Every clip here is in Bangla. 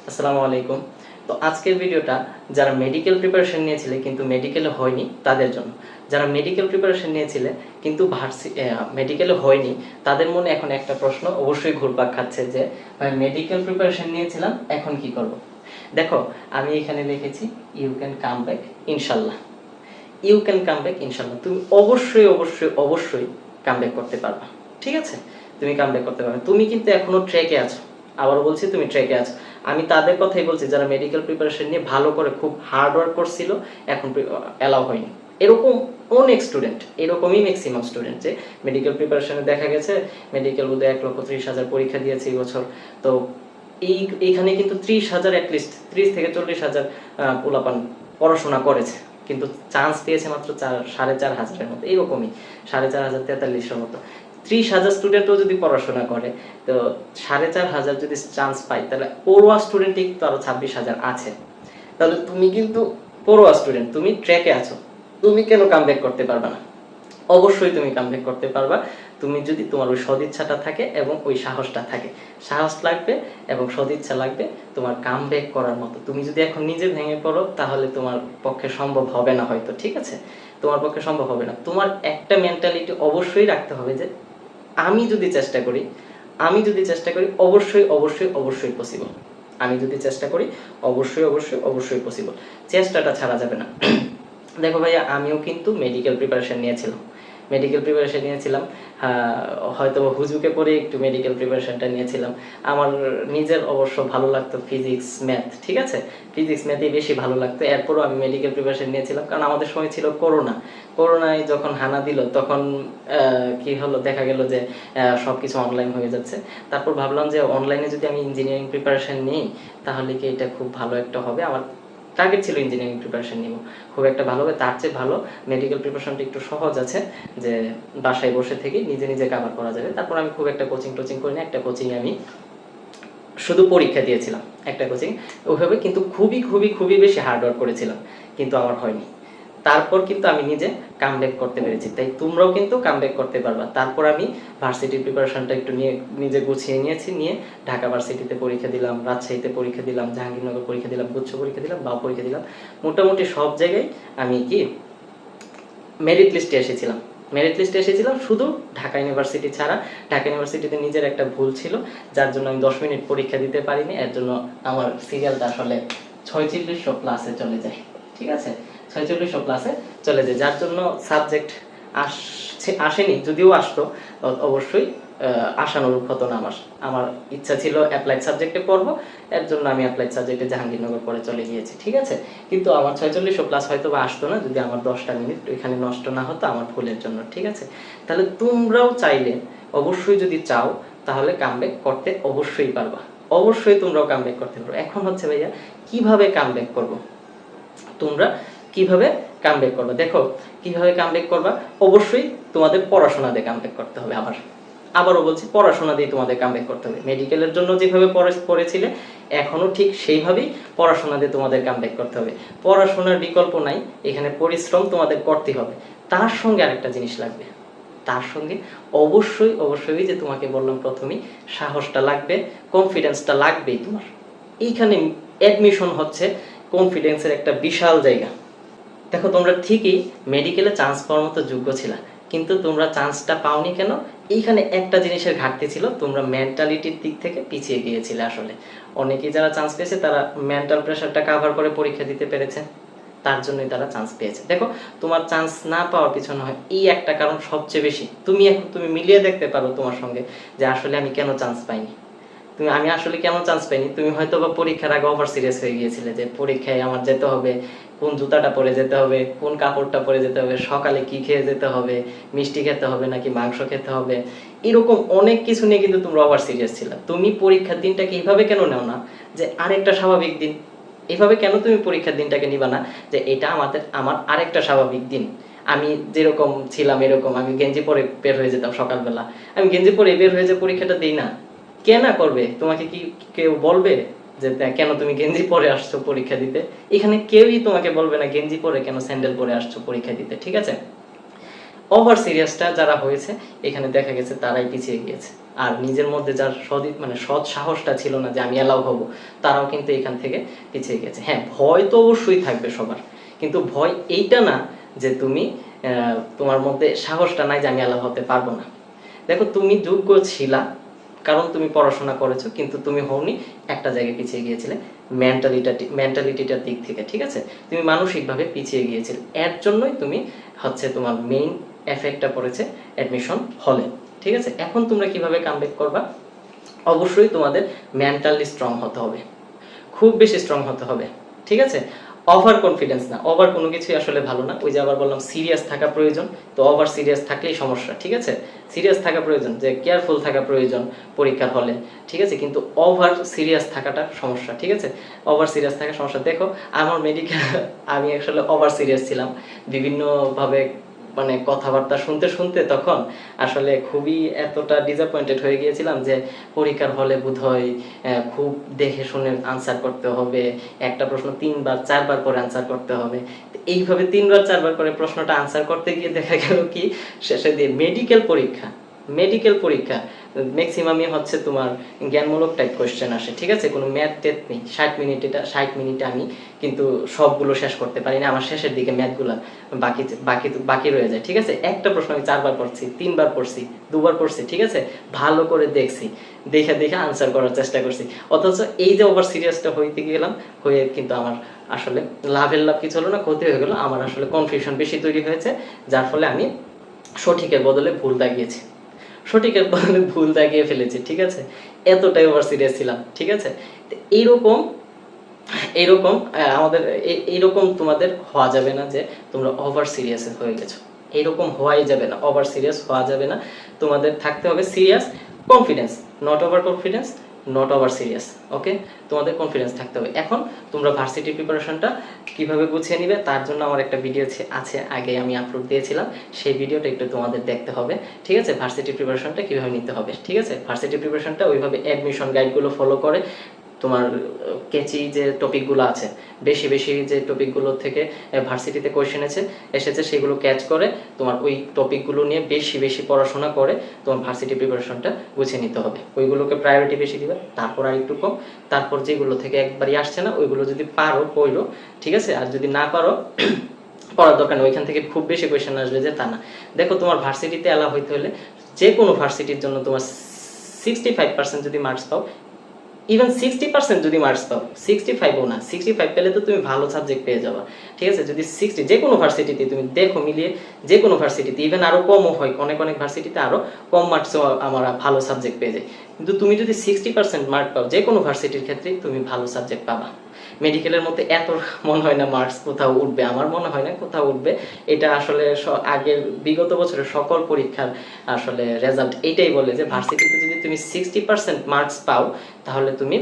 আসসালামু আলাইকুম। তো আজকের ভিডিওটা যারা মেডিকেল প্রিপারেশন নিয়েছিলে কিন্তু মেডিকেলে হয়নি তাদের জন্য। যারা মেডিকেল প্রিপারেশন নিয়েছিলে কিন্তু মেডিকেলে হয়নি তাদের মনে এখন একটা প্রশ্ন অবশ্যই ঘুরপাক খাচ্ছে যে ভাই মেডিকেল প্রিপারেশন নিয়েছিলাম এখন কি করব। দেখো আমি এখানে লিখেছি ইউ ক্যান কাম ব্যাক ইনশাল্লাহ। ইউ ক্যান কাম ব্যাক ইনশাল্লাহ। তুমি অবশ্যই অবশ্যই অবশ্যই কাম ব্যাক করতে পারবা, ঠিক আছে? তুমি কাম ব্যাক করতে পারবে। তুমি কিন্তু এখনো ট্র্যাকে আছো, আবারও বলছি তুমি ট্র্যাকে আছো। আমি তাদের কথাই বলছি যারা মেডিকেল প্রিপারেশন নিয়ে ভালো করে খুব হার্ড ওয়ার্ক করছিল এখন অ্যালাউ হয়নি। এরকম অনেক স্টুডেন্ট, এরকমই ম্যাক্সিমাম স্টুডেন্ট যে মেডিকেল প্রিপারেশনে দেখা গেছে মেডিকেল বোধহয় 1,30,000 পরীক্ষা দিয়েছে এই বছর। তো এইখানে কিন্তু 30,000 অ্যাটলিস্ট 30 থেকে 40,000 পোলাপান পড়াশোনা করেছে, কিন্তু চান্স পেয়েছে মাত্র 4,500-এর মতো, এইরকমই 4,500-4300-এর মতো। 30,000 স্টুডেন্টও যদি পড়াশোনা করে তো 4,500 যদি চান্স পাই তাহলে পড়ুয়া স্টুডেন্টই তো আরো 26,000 আছে। তাহলে তুমি কিন্তু পড়ুয়া স্টুডেন্ট, তুমি ট্র্যাকে আছো, তুমি কেন কামব্যাক করতে পারবে না? অবশ্যই তুমি কামব্যাক করতে পারবা, তুমি যদি তোমার ওই সদিচ্ছাটা থাকে এবং ওই সাহসটা থাকে। সাহস লাগবে এবং সদিচ্ছা লাগবে তোমার কামব্যাক করার মতো। তুমি যদি এখন নিজে ভেঙে পড়ো তাহলে তোমার পক্ষে সম্ভব হবে না হয়তো, ঠিক আছে? তোমার পক্ষে সম্ভব হবে না। তোমার একটা মেন্টালিটি অবশ্যই রাখতে হবে যে আমি যদি চেষ্টা করি, অবশ্যই অবশ্যই অবশ্যই পসিবল। আমি যদি চেষ্টা করি অবশ্যই অবশ্যই অবশ্যই পসিবল। চেষ্টাটা ছাড়া যাবে না। দেখো ভাইয়া, আমিও কিন্তু মেডিকেল প্রিপারেশন নিয়েছিলাম। হয়তো হুজুকে পড়ে একটু মেডিকেল প্রিপারেশনটা নিয়েছিলাম। আমার নিজের অবশ্য ভালো লাগতো ফিজিক্স ম্যাথ, ঠিক আছে? ফিজিক্স ম্যাথই বেশি ভালো লাগতো। এরপরও আমি মেডিকেল প্রিপারেশন নিয়েছিলাম কারণ আমাদের সময় ছিল করোনায় যখন হানা দিল তখন কি হলো, দেখা গেল যে সব কিছু অনলাইন হয়ে যাচ্ছে। তারপর ভাবলাম যে অনলাইনে যদি আমি ইঞ্জিনিয়ারিং প্রিপারেশন নিই তাহলে কি এটা খুব ভালো একটা হবে। আমার টার্গেট ছিল ইঞ্জিনিয়ারিং প্রিপারেশন নিব, খুব একটা ভালো হবে। তার চেয়ে ভালো মেডিকেল প্রিপারেশনটা একটু সহজ আছে, যে বাসায় বসে থেকে নিজে নিজে কাভার করা যাবে। তারপর আমি খুব একটা কোচিং টোচিং করি না, একটা কোচিং আমি শুধু পরীক্ষা দিয়েছিলাম, একটা কোচিং ওইভাবে, কিন্তু খুবই খুবই খুবই বেশি হার্ডওয়ার্ক করেছিলাম, কিন্তু আমার হয়নি। তারপর কিন্তু আমি নিজে কামব্যাক করতে পেরেছি, তাই তোমরাও কিন্তু কামব্যাক করতে পারবা। তারপর আমি ভার্সিটির প্রিপারেশনটা একটু নিজে গুছিয়ে নিয়ে ঢাকা ভার্সিটিতে পরীক্ষা দিলাম, রাজশাহীতে পরীক্ষা দিলাম, জাহাঙ্গীরনগর পরীক্ষা দিলাম, গুচ্ছ পরীক্ষা দিলাম, বা পরীক্ষা দিলাম। মোটামুটি সব জায়গায় আমি কি মেরিট লিস্টে এসেছিলাম শুধু ঢাকা ইউনিভার্সিটি ছাড়া। ঢাকা ইউনিভার্সিটিতে নিজের একটা ভুল ছিল, যার জন্য আমি 10 মিনিট পরীক্ষা দিতে পারিনি। এর জন্য আমার সিরিয়ালটা আসলে 4600 প্লাসে চলে যায়, ঠিক আছে? 4600 প্লাসে চলে যায়, যার জন্য সাবজেক্ট আসেনি। যদিও আসতো অবশ্যই আশানুরূপ হতো না। আমার ইচ্ছা ছিল অ্যাপ্লাইড সাবজেক্টে পড়বো, এর জন্য আমি অ্যাপ্লাইড সাবজেক্টে জাহাঙ্গীরনগর পড়ে চলে গিয়েছি, ঠিক আছে? কিন্তু আমার 4600 প্লাস হয়তো বা আসতো না যদি আমার 10টা মিনিট এখানে নষ্ট না হতো আমার ভুলের জন্য, ঠিক আছে? তাহলে তোমরাও চাইলে, অবশ্যই যদি চাও তাহলে কামব্যাক করতে অবশ্যই পারবা। অবশ্যই তোমরাও কামব্যাক করতে পারো। এখন হচ্ছে ভাইয়া কিভাবে কামব্যাক করবো, তোমরা কিভাবে কামব্যাক করবে? দেখো কিভাবে কামব্যাক করবা, অবশ্যই তোমাদের পড়াশোনা দিয়ে কামব্যাক করতে হবে। আবারও বলছি, পড়াশোনা দিয়ে তোমাদের কামব্যাক করতে হবে। মেডিকেলের জন্য যেভাবে পড়েছিলে এখনো ঠিক সেইভাবেই পড়াশোনা দিয়ে তোমাদের কামব্যাক করতে হবে। পড়াশোনার বিকল্প নাই, এখানে পরিশ্রম তোমাদের করতে হবে। তার সঙ্গে আরেকটা জিনিস লাগবে, তার সঙ্গে অবশ্যই অবশ্যই যে তোমাকে বললাম প্রথমেই, সাহসটা লাগবে, কনফিডেন্সটা লাগবেই তোমার। এইখানে অ্যাডমিশন হচ্ছে কনফিডেন্সের একটা বিশাল জায়গা। দেখো তোমরা ঠিকই মেডিকেলে চান্স পাওয়ার মতো যোগ্য ছিলা, কিন্তু তোমরা চান্সটা পাওনি কেন? এইখানে একটা জিনিসের ঘাটতি ছিল, তোমরা মেন্টালিটির দিক থেকে পিছিয়ে গিয়েছিলে। আসলে অনেকেই যারা চান্স পেয়েছে তারা মেন্টাল প্রেশারটা কাভার করে পরীক্ষা দিতে পেরেছে, তার জন্যই তারা চান্স পেয়েছে। দেখো তোমার চান্স না পাওয়ার পিছনে হয় এই একটা কারণ সবচেয়ে বেশি। তুমি মিলিয়ে দেখতে পারো তোমার সঙ্গে যে আসলে আমি কেন চান্স পাইনি। আমি আসলে কেন চান্স পাইনি, তুমি হয়তো বা পরীক্ষার আগে ওভার সিরিয়াস হয়ে গিয়েছিলে যে পরীক্ষায় আমার যেতে হবে, কোন জুতাটা পরে যেতে হবে, কোন কাপড়টা পরে যেতে হবে, সকালে কি খেয়ে যেতে হবে, মিষ্টি খেতে হবে নাকি মাংস খেতে হবে, এরকম অনেক কিছু নিয়ে কিন্তু তোমরা ওভার সিরিয়াস ছিল। তুমি পরীক্ষার দিনটাকে এইভাবে কেন নেও না যে আরেকটা স্বাভাবিক দিন? এভাবে কেন তুমি পরীক্ষার দিনটাকে নিবা না যে এটা আমার আরেকটা স্বাভাবিক দিন? আমি যেরকম ছিলাম এরকম আমি গেঞ্জি পরে বের হয়ে যেতাম সকালবেলা, আমি গেঞ্জি পরে বের হয়ে যে পরীক্ষাটা দিই না, কে না করবে? তোমাকে কি কেউ বলবে যে কেন তুমি গেঞ্জি পরে আসছো পরীক্ষা দিতে? এখানে কেউই তোমাকে বলবে না গেঞ্জি পরে কেন, স্যান্ডেল পরে আসছো পরীক্ষা দিতে, ঠিক আছে? ওভার সিরিয়াসটা যারা হয়েছে এখানে দেখা গেছে তারাই পিছিয়ে গিয়েছে। আর নিজের মধ্যে যার সৎ সাহসটা ছিল না যে আমি অ্যালাউ হব, তারাও কিন্তু এখান থেকে পিছিয়ে গেছে। হ্যাঁ, ভয় তো অবশ্যই থাকবে সবার, কিন্তু ভয় এইটা না যে তুমি তোমার মধ্যে সাহসটা নাই যে আমি অ্যালাউ হতে পারবো না। দেখো, তুমি যোগ্য ছিলা কারণ তুমি পড়াশোনা করেছো, কিন্তু তুমি হওনি, একটা জায়গায় পিছিয়ে গিয়েছিলে মেন্টালিটিটার দিক থেকে, ঠিক আছে? তুমি মানসিকভাবে পিছিয়ে গিয়েছিলে, এর জন্যই তুমি তোমার মেইন এফেক্টটা পড়েছে অ্যাডমিশন হলে, ঠিক আছে? এখন তোমরা কিভাবে কামব্যাক করবা? অবশ্যই তোমাদের মেন্টালি স্ট্রং হতে হবে, খুব বেশি স্ট্রং হতে হবে, ঠিক আছে? ওভার কনফিডেন্স না, ওভার কোনো কিছুই আসলে ভালো না। ওই যে আবার বললাম সিরিয়াস থাকা প্রয়োজন, তো ওভার সিরিয়াস থাকলেই সমস্যা, ঠিক আছে? সিরিয়াস থাকা প্রয়োজন, যে কেয়ারফুল থাকা প্রয়োজন পরীক্ষার হলে, ঠিক আছে? কিন্তু ওভার সিরিয়াস থাকাটা সমস্যা, ঠিক আছে? ওভার সিরিয়াস থাকা সমস্যা। দেখো, আমার মেডিকেল আমি আসলে ওভার সিরিয়াস ছিলাম বিভিন্নভাবে, মানে কথাবার্তা শুনতে শুনতে তখন আসলে খুবই এতটা ডিসঅ্যাপয়েন্টেড হয়ে গিয়েছিলাম যে পরীক্ষার হলে বোধহয় খুব দেখে শুনে আনসার করতে হবে, একটা প্রশ্ন 3 বার 4 বার করে আনসার করতে হবে। এইভাবে 3 বার 4 বার করে প্রশ্নটা আনসার করতে গিয়ে দেখা গেল কি, শেষে দিয়ে মেডিকেল পরীক্ষা ম্যাক্সিমামই তোমার জ্ঞানমূলক টাইপ কোয়েশ্চেন আসে, ঠিক আছে? কোনো ম্যাথ টেথ নেই। 60 মিনিটে আমি কিন্তু সবগুলো শেষ করতে পারি না, আমার শেষের দিকে ম্যাথগুলো বাকি বাকি বাকি রয়ে যায়, ঠিক আছে? একটা প্রশ্ন আমি 4 বার পড়ছি, 3 বার পড়ছি, 2 বার পড়ছি, ঠিক আছে? ভালো করে দেখছি, দেখে দেখে আনসার করার চেষ্টা করছি। অথচ এই যে ওভার সিরিয়াসটা হইতে গেলাম, হয়ে কিন্তু আমার আসলে লাভ কিছু হলো না, ক্ষতি হয়ে গেল। আমার আসলে কনফিউশন বেশি তৈরি হয়েছে, যার ফলে আমি সঠিকের বদলে ভুল দাগিয়ে ফেলেছি, ঠিক আছে? এতটাই ওভার সিরিয়াস ছিলাম, ঠিক আছে? এইরকম এইরকম আমাদের এইরকম তোমাদের হওয়া যাবে না যে তোমরা ওভার সিরিয়াস হয়ে গেছো, এইরকম হওয়াই যাবে না, ওভার সিরিয়াস হওয়া যাবে না। তোমাদের থাকতে হবে serious confidence, not over confidence, not over serious, okay? তোমাদের কনফিডেন্স থাকতে হবে। এখন তোমরা ভার্সিটি প্রিপারেশনটা কিভাবে গুছিয়ে নিবে তার জন্য আমার একটা ভিডিও আছে, আগে আমি আপলোড দিয়েছিলাম, সেই ভিডিওটা একটু তোমাদের দেখতে হবে, ঠিক আছে? ভার্সিটি প্রিপারেশনটা কিভাবে নিতে হবে, ঠিক আছে? ভার্সিটি প্রিপারেশনটা ওইভাবে অ্যাডমিশন গাইডগুলো ফলো করে, তোমার কেচি যে টপিকগুলো আছে, বেশি বেশি যে টপিকগুলো থেকে ভার্সিটিতে কোয়েশ্চেন এসেছে সেগুলো ক্যাচ করে তোমার ওই টপিকগুলো নিয়ে বেশি বেশি পড়াশোনা করে তোমার ভার্সিটি প্রিপারেশনটা গুছিয়ে নিতে হবে। ওইগুলোকে প্রায়োরিটি বেশি দিবে, তারপর আর একটু কম, তারপর যেগুলো থেকে একবারই আসছে না ওইগুলো যদি পারো পড়ো, ঠিক আছে? আর যদি না পারো পড়ার দরকার নেই, ওইখান থেকে খুব বেশি কোয়েশ্চেন আসবে যে তা না। দেখো, তোমার ভার্সিটিতে অ্যালাউ হইতে হলে যে কোনো ভার্সিটির জন্য তোমার 65% যদি মার্কস পাও, ইভেন 60% যদি মার্কস পাও, 65ও না, 65 পেলে তো তুমি ভালো সাবজেক্ট পেয়ে যাবা, ঠিক আছে? যদি 60 যে কোনো ভার্সিটিতে তুমি দেখো মিলিয়ে, যে কোনো ভার্সিটিতে ইভেন আরও কমও হয়, অনেক অনেক ভার্সিটিতে আরও কম মার্কসও আমরা ভালো সাবজেক্ট পেয়ে যাই, কিন্তু তুমি যদি 60% মার্ক পাও যে কোনো ভার্সিটির ক্ষেত্রেই তুমি ভালো সাবজেক্ট পাবা। মেডিকেলের মধ্যে এত মনে হয় না মার্কস কোথাও উঠবে, আমার মনে হয় না কোথাও উঠবে। এটা আসলে আগের বিগত বছরের সকল পরীক্ষার আসলে রেজাল্ট এইটাই বলে যে ভার্সিটিতে যদি তুমি 60% মার্কস পাও তাহলে তুমি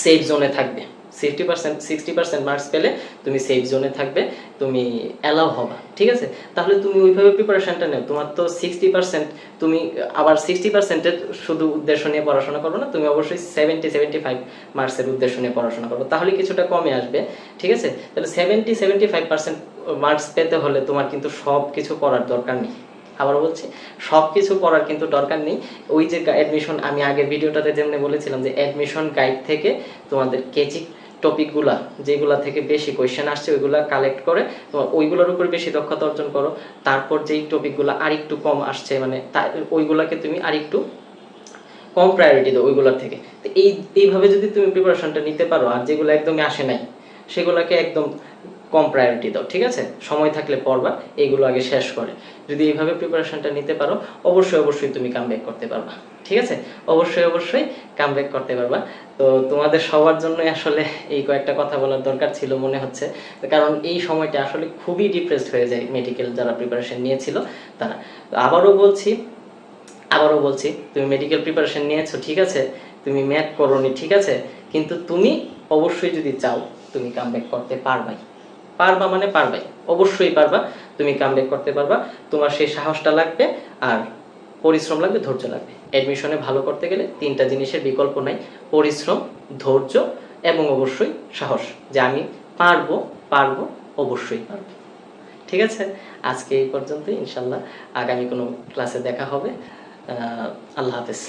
সেফ জোনে থাকবে। 60% মার্কস পেলে তুমি সেফ জোনে থাকবে, তুমি অ্যালাউ হবা, ঠিক আছে? তাহলে তুমি ওইভাবে প্রিপারেশনটা নেও। তোমার তো 60%, তুমি আবার 60%-এর শুধু উদ্দেশ্য নিয়ে পড়াশোনা করবে না, তুমি অবশ্যই 70-75 মার্কসের উদ্দেশ্য নিয়ে পড়াশোনা করবে, তাহলে কিছুটা কমে আসবে, ঠিক আছে? তাহলে 70-75% মার্কস পেতে হলে তোমার কিন্তু সব কিছু করার দরকার নেই। আবার বলছি, সব কিছু করার কিন্তু দরকার নেই। ওই যে অ্যাডমিশন, আমি আগের ভিডিওটাতে যেমনি বলেছিলাম যে অ্যাডমিশন গাইড থেকে তোমাদের কেজি টপিকগুলা যেগুলা থেকে বেশি কোয়েশ্চেন আসছে ওইগুলা কালেক্ট করে তোমার ওইগুলোর উপর বেশি দক্ষতা অর্জন করো। তারপর যেই টপিকগুলো আরেকটু কম আসছে, মানে ওইগুলাকে তুমি আরেকটু কম প্রায়োরিটি দাও ওইগুলোর থেকে। তো এইভাবে যদি তুমি প্রিপারেশনটা নিতে পারো, আর যেগুলো একদমই আসে নাই সেগুলোকে একদম কম প্রায়োরিটি দাও, ঠিক আছে? সময় থাকলে পড়বা, এইগুলো আগে শেষ করে যদি এইভাবে প্রিপারেশনটা নিতে পারো, অবশ্যই তুমি কামব্যাক করতে পারবা, ঠিক আছে? অবশ্যই কামব্যাক করতে পারবা। তো তোমাদের সবার জন্যই আসলে এই কয়েকটা কথা বলার দরকার ছিল মনে হচ্ছে, কারণ এই সময়টা আসলে খুবই ডিপ্রেসড হয়ে যায় মেডিকেল যারা প্রিপারেশন নিয়েছিল তারা। আবারও বলছি তুমি মেডিকেল প্রিপারেশন নিয়েছো, ঠিক আছে? তুমি ম্যাথ করোনি, ঠিক আছে? কিন্তু তুমি অবশ্যই যদি চাও তুমি কামব্যাক করতে পারবাই, অবশ্যই পারবা, তুমি কামব্যাক করতে পারবা। তোমার সেই সাহসটা লাগবে, আর পরিশ্রম লাগবে, ধৈর্য লাগবে। অ্যাডমিশনে ভালো করতে গেলে 3টা জিনিসের বিকল্প নাই: পরিশ্রম, ধৈর্য এবং অবশ্যই সাহস, যে আমি পারবো, অবশ্যই পারবো। ঠিক আছে, আজকে এই পর্যন্তই। ইনশাল্লাহ আগামী কোনো ক্লাসে দেখা হবে। আল্লাহ হাফেজ।